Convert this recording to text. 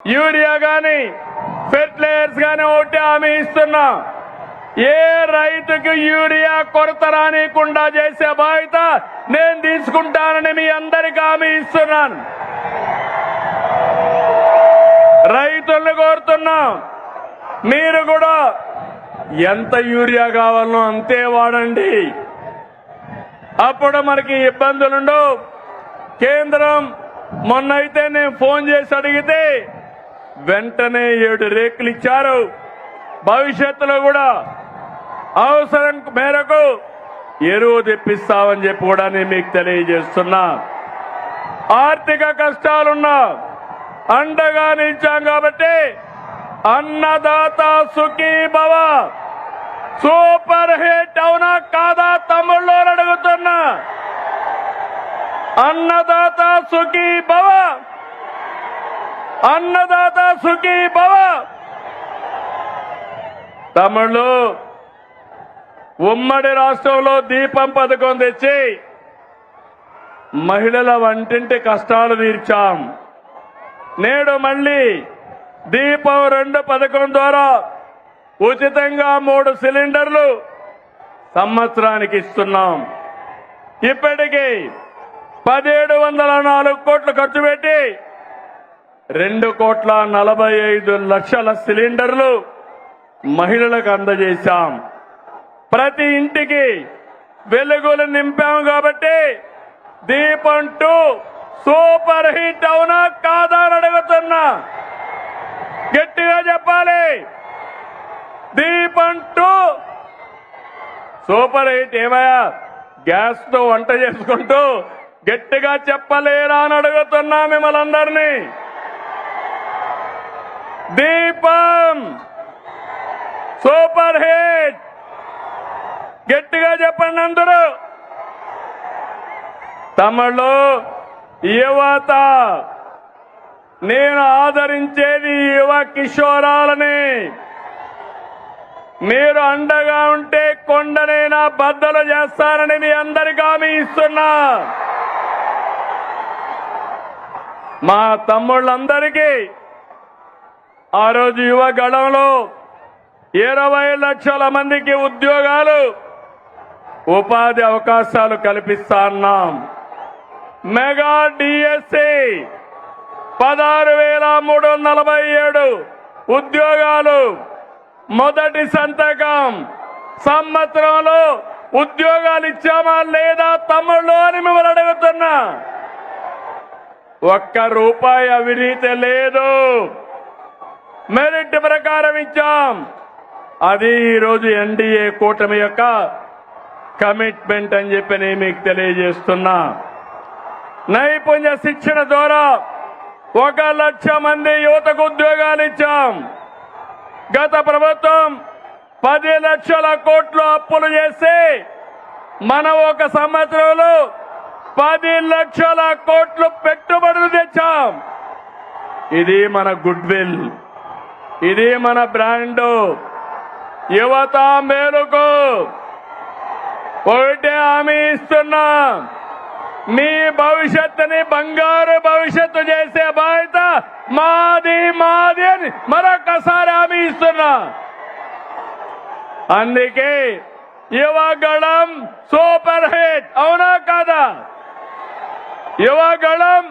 Urea గాని fertilisers గాని ఒకటి హామీ ఇస్తున్నా, ఏ రైతుకు యూరియా కొరత రానికుండా చేసే బాధ్యత నేను తీసుకుంటానని మీ అందరికీ హామీ ఇస్తున్నాను. రైతులను కోరుతున్నా, మీరు కూడా ఎంత యూరియా కావాలనో అంతే వాడండి. అప్పుడు మనకి ఇబ్బందులుండవు. కేంద్రం మొన్నైతే నేను ఫోన్ చేసి అడిగితే వెంటనే 7 రేకులు ఇచ్చారు. భవిష్యత్తులో కూడా అవసరం మేరకు ఎరువు తెప్పిస్తామని చెప్పి కూడా నేను మీకు తెలియజేస్తున్నా. ఆర్థిక కష్టాలున్నా అండగా నిలిచాం కాబట్టి అన్నదాత సుఖీ భవ సూపర్ హిట్ అవునా కాదా తమ్ముళ్ళు అడుగుతున్నా. అన్నదాత సుఖీ భవ, అన్నదాత సుఖీ భవ. తమ్ముళ్ళు, ఉమ్మడి రాష్ట్రంలో దీపం పథకం తెచ్చి మహిళల వంటింటి కష్టాలు తీర్చాం. నేడు మళ్ళీ దీపం 2 పథకం ద్వారా ఉచితంగా 3 సిలిండర్లు సంవత్సరానికి ఇస్తున్నాం. ఇప్పటికీ 1704 కోట్లు ఖర్చు పెట్టి 2,45,00,000 సిలిండర్లు మహిళలకు అందజేశాం. ప్రతి ఇంటికి వెలుగులు నింపాం కాబట్టి దీపం 2 సూపర్ హిట్ అవునా కాదా అని అడుగుతున్నా. గట్టిగా చెప్పాలి. దీపం 2 సూపర్ హిట్. ఏమయ్యా గ్యాస్ తో వంట చేసుకుంటూ గట్టిగా చెప్పలేరా అని అడుగుతున్నా మిమ్మల్ని అందరినీ. దీపం సూపర్ హిట్. గట్టిగా చెప్పండి అందరూ. తమిళలో యువత, నేను ఆదరించేది యువ కిషోరాలని. మీరు అండగా ఉంటే కొండనైనా బద్దలు చేస్తారని మీ అందరికీ హామీ ఇస్తున్నా. మా తమ్ముళ్ళందరికీ ఆ రోజు యువ గళంలో 20 లక్షల మందికి ఉద్యోగాలు, ఉపాధి అవకాశాలు కల్పిస్తా అన్నాం. మెగా డిఎస్సి 16,347 ఉద్యోగాలు. మొదటి సంతకం. సంవత్సరంలో ఉద్యోగాలు ఇచ్చామా లేదా తమ్ముళ్ళు అని మిమ్మల్ని అడుగుతున్నా. ₹1 అవినీతి లేదు. మెరిట్ ప్రకారం ఇచ్చాం. అది ఈరోజు ఎన్డీఏ కూటమి యొక్క కమిట్మెంట్ అని చెప్పి నేను మీకు తెలియజేస్తున్నా. నైపుణ్య శిక్షణ ద్వారా 1 లక్ష మంది యువతకు ఉద్యోగాలు ఇచ్చాం. గత ప్రభుత్వం 10 లక్షల కోట్లు అప్పులు చేసి మనం 1 సంవత్సరంలో 10 లక్షల కోట్లు పెట్టుబడులు తెచ్చాం. ఇది మన గుడ్ విల్, ఇది మన బ్రాండ్. యువత మేలుకు ఒకటే హామీ ఇస్తున్నా, మీ భవిష్యత్తుని బంగారు భవిష్యత్తు చేసే బాధ్యత మాది మాది అని మరొకసారి హామీ ఇస్తున్నా. అందుకే యువగళం సూపర్ హిట్ అవునా కాదా? యువగళం